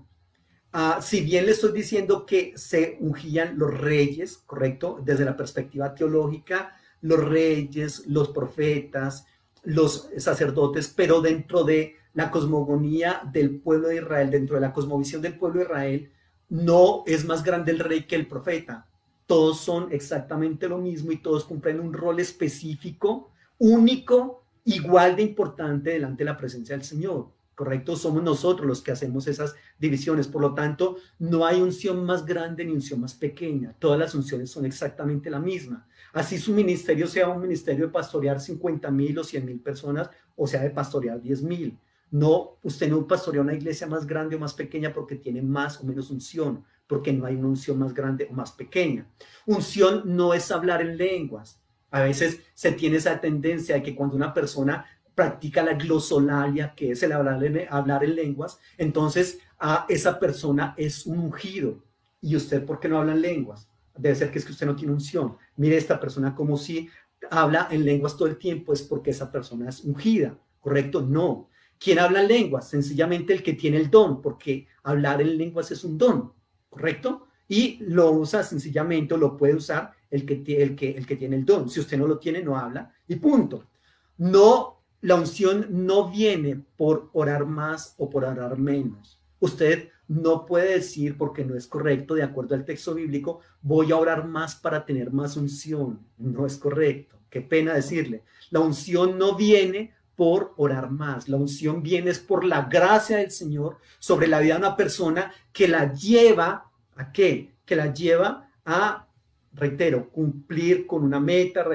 Si bien le estoy diciendo que se ungían los reyes, ¿correcto? Desde la perspectiva teológica, los reyes, los profetas, los sacerdotes, pero dentro de la cosmogonía del pueblo de Israel, dentro de la cosmovisión del pueblo de Israel, no es más grande el rey que el profeta. Todos son exactamente lo mismo y todos cumplen un rol específico, único, igual de importante delante de la presencia del Señor. ¿Correcto? Somos nosotros los que hacemos esas divisiones. Por lo tanto, no hay unción más grande ni unción más pequeña. Todas las unciones son exactamente la misma. Así su ministerio sea un ministerio de pastorear 50,000 o 100,000 personas, o sea de pastorear 10,000. No, usted no pastorea una iglesia más grande o más pequeña porque tiene más o menos unción, porque no hay una unción más grande o más pequeña. Unción no es hablar en lenguas. A veces se tiene esa tendencia de que cuando una persona practica la glosolalia, que es el hablar en lenguas, entonces esa persona es un ungido. ¿Y usted por qué no habla en lenguas? Debe ser que es que usted no tiene unción. Mire esta persona como si habla en lenguas todo el tiempo, es porque esa persona es ungida, ¿correcto? No. ¿Quién habla en lenguas? Sencillamente el que tiene el don, porque hablar en lenguas es un don, ¿correcto? Y lo usa sencillamente, o lo puede usar el que tiene el don. Si usted no lo tiene, no habla y punto. No, la unción no viene por orar más o por orar menos. Usted no puede decir, porque no es correcto, de acuerdo al texto bíblico, voy a orar más para tener más unción. No es correcto. Qué pena decirle. La unción no viene por orar más. La unción viene es por la gracia del Señor sobre la vida de una persona que la lleva ¿a qué? Que la lleva a, reitero, cumplir con una meta,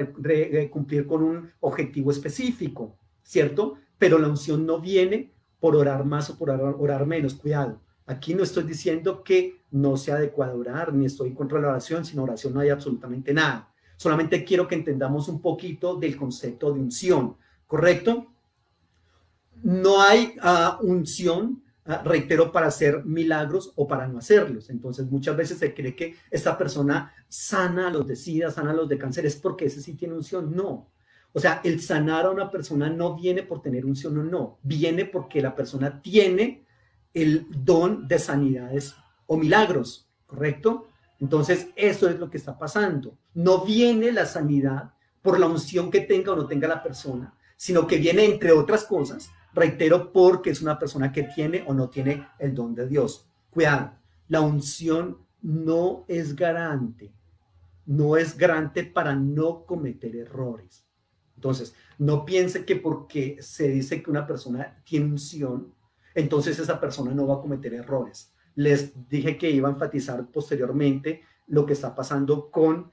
cumplir con un objetivo específico, ¿cierto? Pero la unción no viene por orar más o por orar menos. Cuidado, aquí no estoy diciendo que no sea adecuado orar, ni estoy contra la oración. Sin oración no hay absolutamente nada. Solamente quiero que entendamos un poquito del concepto de unción, ¿correcto? No hay unción, reitero, para hacer milagros o para no hacerlos. Entonces muchas veces se cree que esta persona sana a los de SIDA, sana a los de cáncer, es porque ese sí tiene unción. No. O sea, el sanar a una persona no viene por tener unción o no, viene porque la persona tiene el don de sanidades o milagros, ¿correcto? Entonces eso es lo que está pasando. No viene la sanidad por la unción que tenga o no tenga la persona, sino que viene, entre otras cosas, reitero, porque es una persona que tiene o no tiene el don de Dios. Cuidado, la unción no es garante para no cometer errores. Entonces, no piense que porque se dice que una persona tiene unción, entonces esa persona no va a cometer errores. Les dije que iba a enfatizar posteriormente lo que está pasando con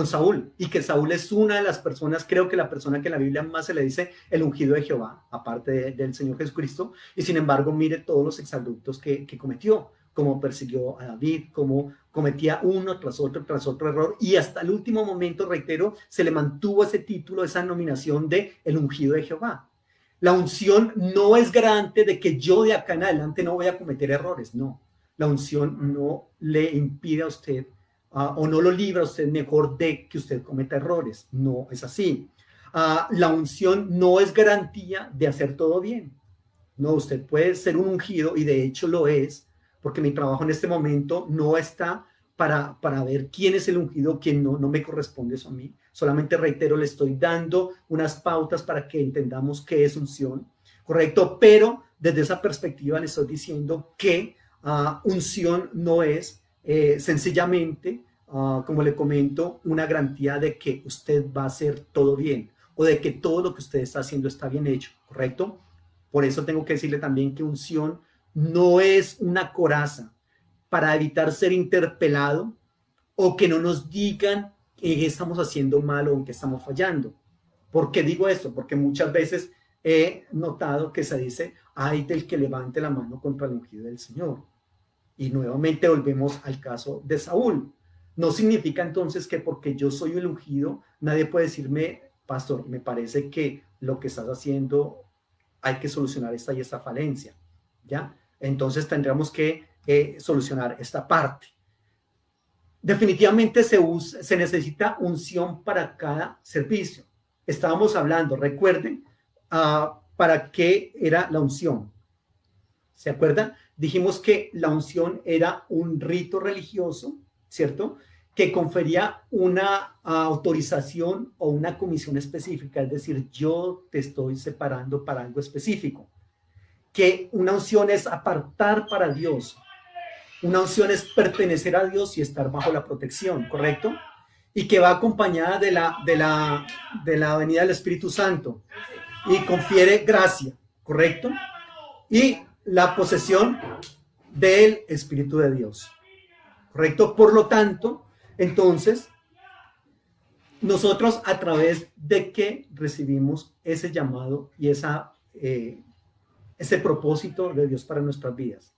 Saúl, y que Saúl es una de las personas, creo que la persona que en la Biblia más se le dice el ungido de Jehová, aparte del Señor Jesucristo, y sin embargo mire todos los exabruptos que cometió, cómo persiguió a David, cómo cometía uno tras otro error, y hasta el último momento, reitero, se le mantuvo ese título, esa nominación de el ungido de Jehová. La unción no es garante de que yo de acá en adelante no voy a cometer errores, no. La unción no le impide a usted o no lo libra a usted mejor de que usted cometa errores. No es así. La unción no es garantía de hacer todo bien. No, usted puede ser un ungido, y de hecho lo es, porque mi trabajo en este momento no está para ver quién es el ungido, quién no me corresponde eso a mí. Solamente, reitero, le estoy dando unas pautas para que entendamos qué es unción, ¿correcto? Pero desde esa perspectiva le estoy diciendo que unción no es sencillamente, como le comento, una garantía de que usted va a hacer todo bien o de que todo lo que usted está haciendo está bien hecho, ¿correcto? Por eso tengo que decirle también que unción no es una coraza para evitar ser interpelado o que no nos digan qué estamos haciendo mal o en qué estamos fallando. ¿Por qué digo esto? Porque muchas veces he notado que se dice, ay del que levante la mano contra el ungido del Señor. Y nuevamente volvemos al caso de Saúl. No significa entonces que porque yo soy el ungido, nadie puede decirme, pastor, me parece que lo que estás haciendo hay que solucionar esta y esta falencia, ¿ya? Entonces tendríamos que solucionar esta parte. Definitivamente se necesita unción para cada servicio. Estábamos hablando, recuerden, ¿para qué era la unción? ¿Se acuerdan? Dijimos que la unción era un rito religioso, ¿cierto? Que confería una autorización o una comisión específica, es decir, yo te estoy separando para algo específico. Que una unción es apartar para Dios. Una unción es pertenecer a Dios y estar bajo la protección, ¿correcto? Y que va acompañada de la venida del Espíritu Santo y confiere gracia, ¿correcto? Y la posesión del Espíritu de Dios, ¿correcto? Por lo tanto, entonces, nosotros a través de que recibimos ese llamado y ese propósito de Dios para nuestras vidas.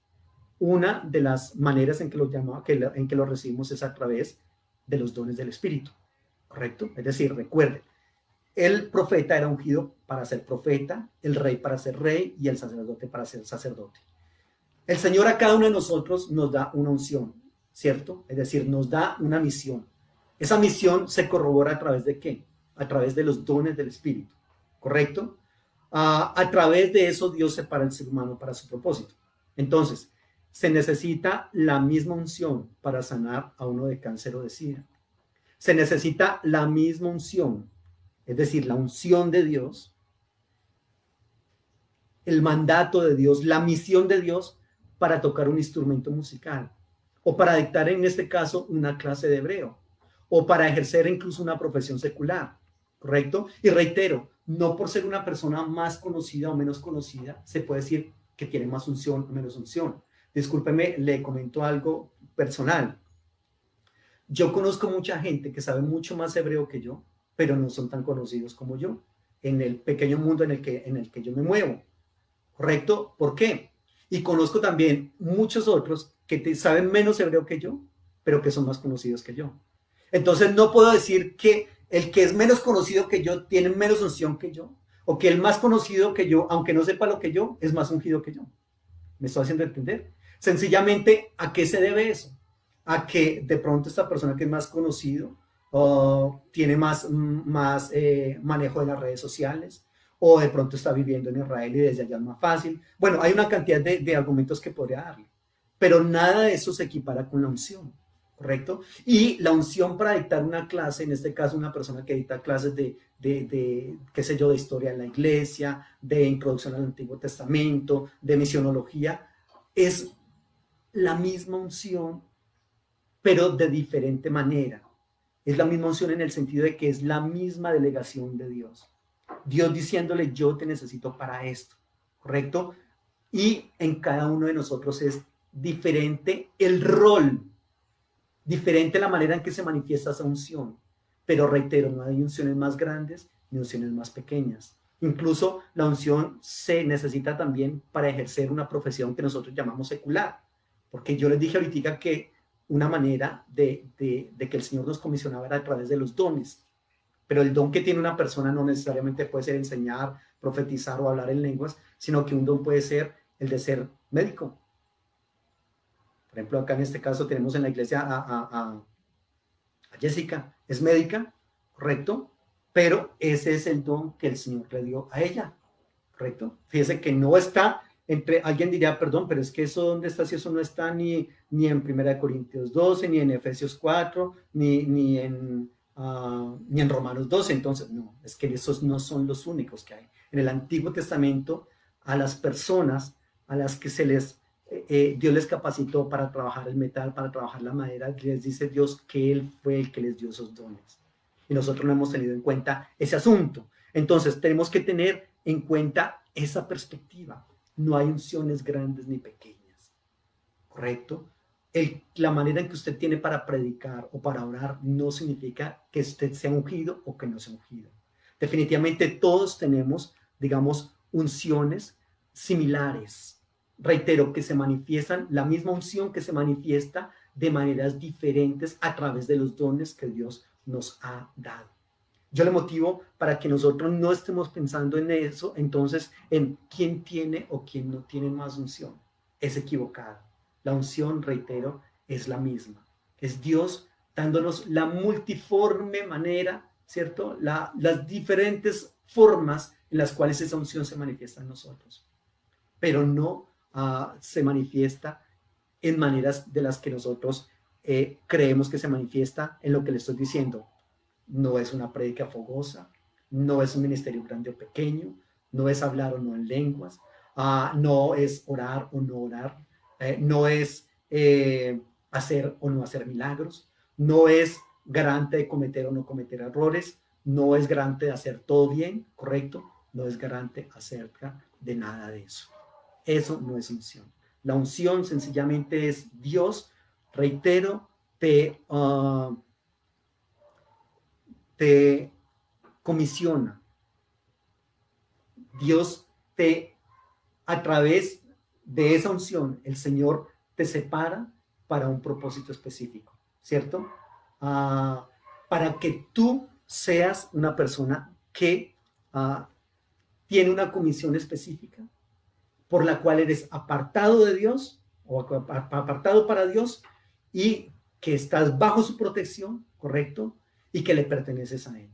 Una de las maneras en que lo recibimos es a través de los dones del Espíritu, ¿correcto? Es decir, recuerden, el profeta era ungido para ser profeta, el rey para ser rey y el sacerdote para ser sacerdote. El Señor a cada uno de nosotros nos da una unción, ¿cierto? Es decir, nos da una misión. Esa misión se corrobora a través de ¿qué? A través de los dones del Espíritu, ¿correcto? A través de eso Dios separa al ser humano para su propósito. Entonces, Se necesita la misma unción para sanar a uno de cáncer o de SIDA. Se necesita la misma unción, es decir, la unción de Dios, el mandato de Dios, la misión de Dios para tocar un instrumento musical o para dictar en este caso una clase de hebreo o para ejercer incluso una profesión secular, ¿correcto? Y reitero, no por ser una persona más conocida o menos conocida se puede decir que tiene más unción o menos unción. Discúlpeme, le comento algo personal. Yo conozco mucha gente que sabe mucho más hebreo que yo, pero no son tan conocidos como yo, en el pequeño mundo en el que yo me muevo, ¿correcto? ¿Por qué? Y conozco también muchos otros que saben menos hebreo que yo, pero que son más conocidos que yo. Entonces no puedo decir que el que es menos conocido que yo tiene menos unción que yo, o que el más conocido que yo, aunque no sepa lo que yo, es más ungido que yo. ¿Me estoy haciendo entender? Sencillamente, ¿a qué se debe eso? A que de pronto esta persona que es más conocido tiene más manejo de las redes sociales, o de pronto está viviendo en Israel y desde allá es más fácil. Bueno, hay una cantidad de argumentos que podría darle, pero nada de eso se equipara con la unción, ¿correcto? Y la unción para dictar una clase, en este caso una persona que dicta clases de qué sé yo, de historia de la iglesia, de introducción al Antiguo Testamento, de misionología, es la misma unción, pero de diferente manera. Es la misma unción en el sentido de que es la misma delegación de Dios. Dios diciéndole, yo te necesito para esto, ¿correcto? Y en cada uno de nosotros es diferente el rol, diferente la manera en que se manifiesta esa unción. Pero reitero, no hay unciones más grandes ni unciones más pequeñas. Incluso la unción se necesita también para ejercer una profesión que nosotros llamamos secular. Porque yo les dije ahorita que una manera de que el Señor nos comisionaba era a través de los dones. Pero el don que tiene una persona no necesariamente puede ser enseñar, profetizar o hablar en lenguas, sino que un don puede ser el de ser médico. Por ejemplo, acá en este caso tenemos en la iglesia a Jessica, es médica, ¿correcto? Pero ese es el don que el Señor le dio a ella, ¿correcto? Fíjese que no está entre, alguien diría, perdón, pero es que eso, ¿dónde está? Si eso no está ni en 1 Corintios 12, ni en Efesios 4, ni en Romanos 12, entonces, no, es que esos no son los únicos que hay. En el Antiguo Testamento, a las personas a las que Dios les capacitó para trabajar el metal, para trabajar la madera, les dice Dios que Él fue el que les dio esos dones. Y nosotros no hemos tenido en cuenta ese asunto. Entonces, tenemos que tener en cuenta esa perspectiva. No hay unciones grandes ni pequeñas, ¿correcto? La manera en que usted tiene para predicar o para orar no significa que usted sea ungido o que no sea ungido. Definitivamente todos tenemos, digamos, unciones similares. Reitero, que se manifiestan, la misma unción que se manifiesta de maneras diferentes a través de los dones que Dios nos ha dado. Yo le motivo para que nosotros no estemos pensando en eso, entonces, en quién tiene o quién no tiene más unción. Es equivocado. La unción, reitero, es la misma. Es Dios dándonos la multiforme manera, ¿cierto? Las diferentes formas en las cuales esa unción se manifiesta en nosotros. Pero no se manifiesta en maneras de las que nosotros creemos que se manifiesta en lo que le estoy diciendo. No es una prédica fogosa, no es un ministerio grande o pequeño, no es hablar o no en lenguas, no es orar o no orar, no es hacer o no hacer milagros, no es garante de cometer o no cometer errores, no es garante de hacer todo bien, correcto, no es garante acerca de nada de eso. Eso no es unción. La unción sencillamente es Dios, reitero, te comisiona. Dios a través de esa unción, el Señor te separa para un propósito específico, ¿cierto? Para que tú seas una persona que tiene una comisión específica por la cual eres apartado de Dios o apartado para Dios y que estás bajo su protección, ¿correcto? Y que le perteneces a Él.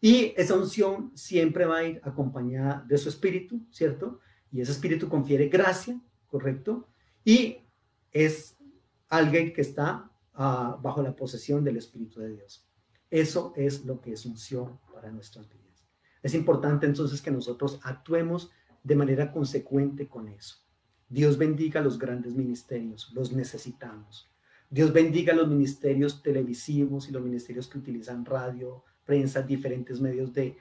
Y esa unción siempre va a ir acompañada de su espíritu, ¿cierto? Y ese espíritu confiere gracia, ¿correcto? Y es alguien que está bajo la posesión del Espíritu de Dios. Eso es lo que es unción para nuestras vidas. Es importante entonces que nosotros actuemos de manera consecuente con eso. Dios bendiga los grandes ministerios, los necesitamos. Dios bendiga los ministerios televisivos y los ministerios que utilizan radio, prensa, diferentes medios de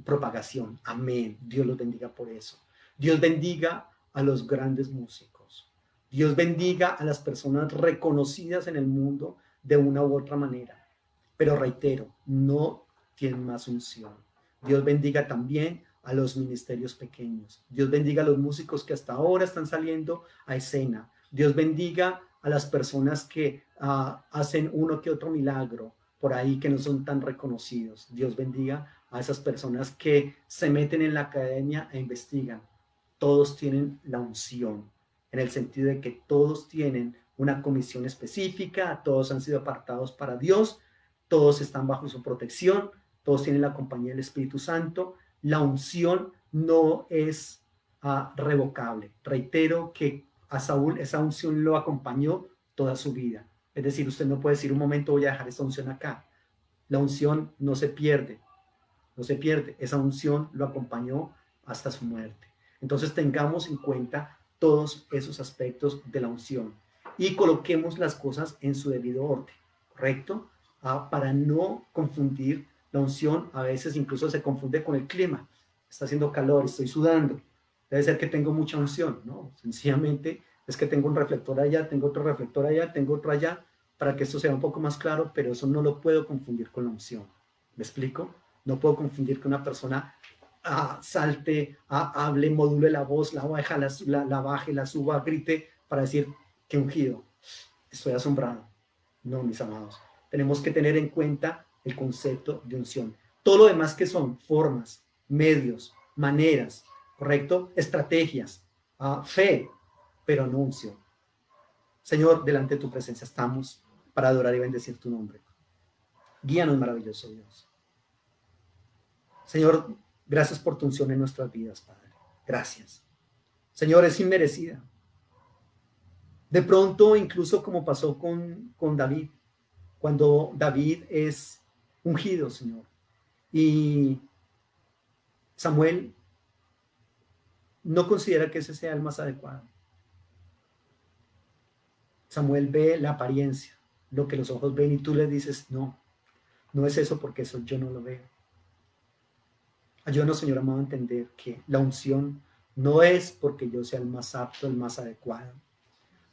propagación. Amén. Dios los bendiga por eso. Dios bendiga a los grandes músicos. Dios bendiga a las personas reconocidas en el mundo de una u otra manera. Pero reitero, no tienen más unción. Dios bendiga también a los ministerios pequeños. Dios bendiga a los músicos que hasta ahora están saliendo a escena. Dios bendiga a las personas que hacen uno que otro milagro por ahí que no son tan reconocidos. Dios bendiga a esas personas que se meten en la academia e investigan. Todos tienen la unción, en el sentido de que todos tienen una comisión específica, todos han sido apartados para Dios, todos están bajo su protección, todos tienen la compañía del Espíritu Santo. La unción no es revocable. Reitero que a Saúl esa unción lo acompañó toda su vida. Es decir, usted no puede decir un momento voy a dejar esta unción acá. La unción no se pierde, no se pierde. Esa unción lo acompañó hasta su muerte. Entonces tengamos en cuenta todos esos aspectos de la unción y coloquemos las cosas en su debido orden, ¿correcto? Para no confundir la unción. A veces incluso se confunde con el clima. Está haciendo calor, estoy sudando. Debe ser que tengo mucha unción, ¿no? Sencillamente es que tengo un reflector allá, tengo otro reflector allá, tengo otro allá, para que esto sea un poco más claro, pero eso no lo puedo confundir con la unción. ¿Me explico? No puedo confundir que una persona salte, hable, module la voz, la baje, la suba, grite para decir que ungido. Estoy asombrado. No, mis amados. Tenemos que tener en cuenta el concepto de unción. Todo lo demás que son formas, medios, maneras, ¿correcto? Estrategias, fe, pero no unción. Señor, delante de tu presencia estamos para adorar y bendecir tu nombre. Guíanos, maravilloso Dios. Señor, gracias por tu unción en nuestras vidas, Padre. Gracias. Señor, es inmerecida. De pronto, incluso como pasó con David, cuando David es ungido, Señor, y Samuel no considera que ese sea el más adecuado. Samuel ve la apariencia, lo que los ojos ven, y tú le dices, no, no es eso, porque eso yo no lo veo. Ayúdanos, Señor amado, a entender que la unción no es porque yo sea el más apto, el más adecuado.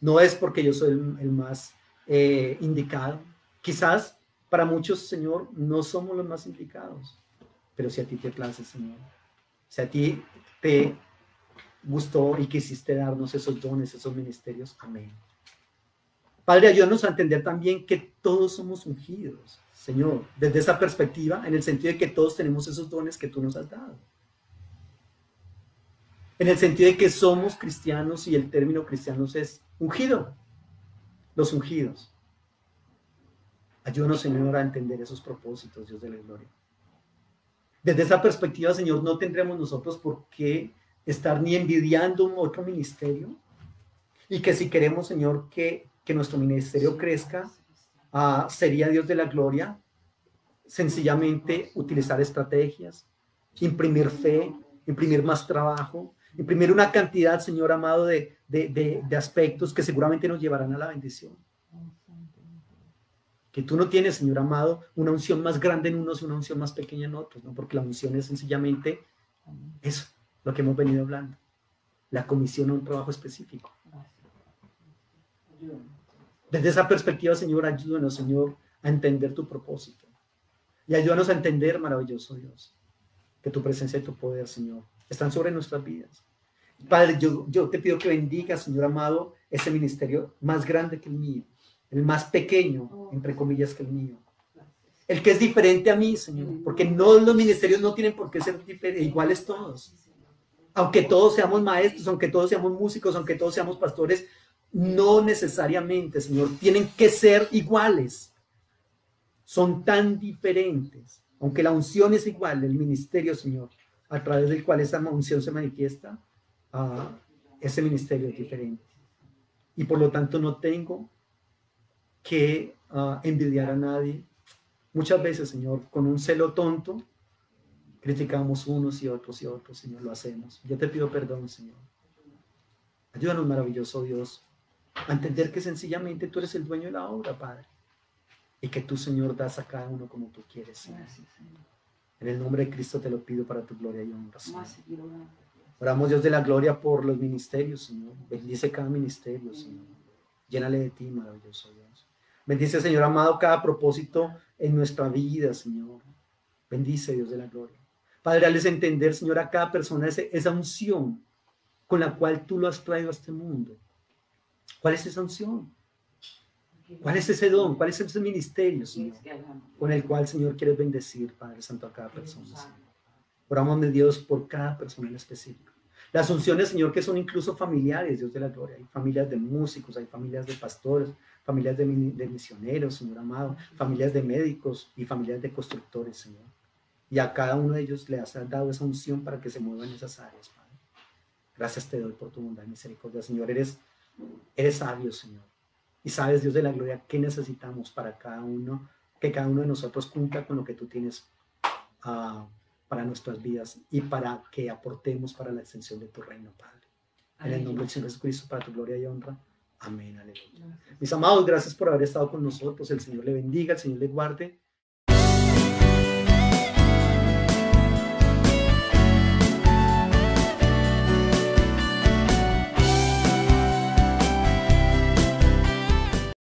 No es porque yo soy el más indicado. Quizás para muchos, Señor, no somos los más indicados, pero si a ti te place, Señor, si a ti te gustó y quisiste darnos esos dones, esos ministerios, amén. Padre, ayúdanos a entender también que todos somos ungidos, Señor, desde esa perspectiva, en el sentido de que todos tenemos esos dones que tú nos has dado. En el sentido de que somos cristianos y el término cristianos es ungido, los ungidos. Ayúdanos, Señor, a entender esos propósitos, Dios de la gloria. Desde esa perspectiva, Señor, no tendremos nosotros por qué estar ni envidiando un otro ministerio, y que si queremos, Señor, que nuestro ministerio crezca, sería, Dios de la gloria, sencillamente utilizar estrategias, imprimir fe, imprimir más trabajo, imprimir una cantidad, Señor amado, de aspectos que seguramente nos llevarán a la bendición. Que tú no tienes, Señor amado, una unción más grande en unos y una unción más pequeña en otros, ¿no? Porque la unción es sencillamente eso, lo que hemos venido hablando, la comisión a un trabajo específico. Desde esa perspectiva, Señor, ayúdanos, Señor, a entender tu propósito. Y ayúdanos a entender, maravilloso Dios, que tu presencia y tu poder, Señor, están sobre nuestras vidas. Padre, yo te pido que bendiga, Señor amado, ese ministerio más grande que el mío, el más pequeño, entre comillas, que el mío. El que es diferente a mí, Señor, porque no, los ministerios no tienen por qué ser iguales todos. Aunque todos seamos maestros, aunque todos seamos músicos, aunque todos seamos pastores, no necesariamente, Señor, tienen que ser iguales. Son tan diferentes. Aunque la unción es igual, el ministerio, Señor, a través del cual esa unción se manifiesta, ese ministerio es diferente. y por lo tanto no tengo que envidiar a nadie. Muchas veces, Señor, con un celo tonto, criticamos unos y otros, Señor, lo hacemos. Yo te pido perdón, Señor. Ayúdanos, maravilloso Dios, a entender que sencillamente tú eres el dueño de la obra, Padre, y que tú, Señor, das a cada uno como tú quieres, Señor. En el nombre de Cristo te lo pido para tu gloria y honra, Señor. Oramos, Dios de la gloria, por los ministerios, Señor. Bendice cada ministerio, Señor. Llénale de ti, maravilloso Dios. Bendice, Señor amado, cada propósito en nuestra vida, Señor. Bendice, Dios de la gloria. Padre, hazles entender, Señor, a cada persona esa unción con la cual tú lo has traído a este mundo. ¿Cuál es esa unción? ¿Cuál es ese don? ¿Cuál es ese ministerio, Señor? Con el cual, Señor, quieres bendecir, Padre Santo, a cada persona, Señor. Oramos, de Dios, por cada persona en específico. Las unciones, Señor, que son incluso familiares, Dios de la gloria. Hay familias de músicos, hay familias de pastores, familias de misioneros, Señor amado, familias de médicos y familias de constructores, Señor. Y a cada uno de ellos le has dado esa unción para que se muevan en esas áreas, Padre. Gracias te doy por tu bondad y misericordia, Señor. Eres sabio, Señor. Y sabes, Dios de la gloria, qué necesitamos para cada uno, que cada uno de nosotros cumpla con lo que tú tienes para nuestras vidas y para que aportemos para la extensión de tu reino, Padre. En el nombre del Señor Jesucristo, para tu gloria y honra. Amén, aleluya. Mis amados, gracias por haber estado con nosotros. El Señor le bendiga, el Señor le guarde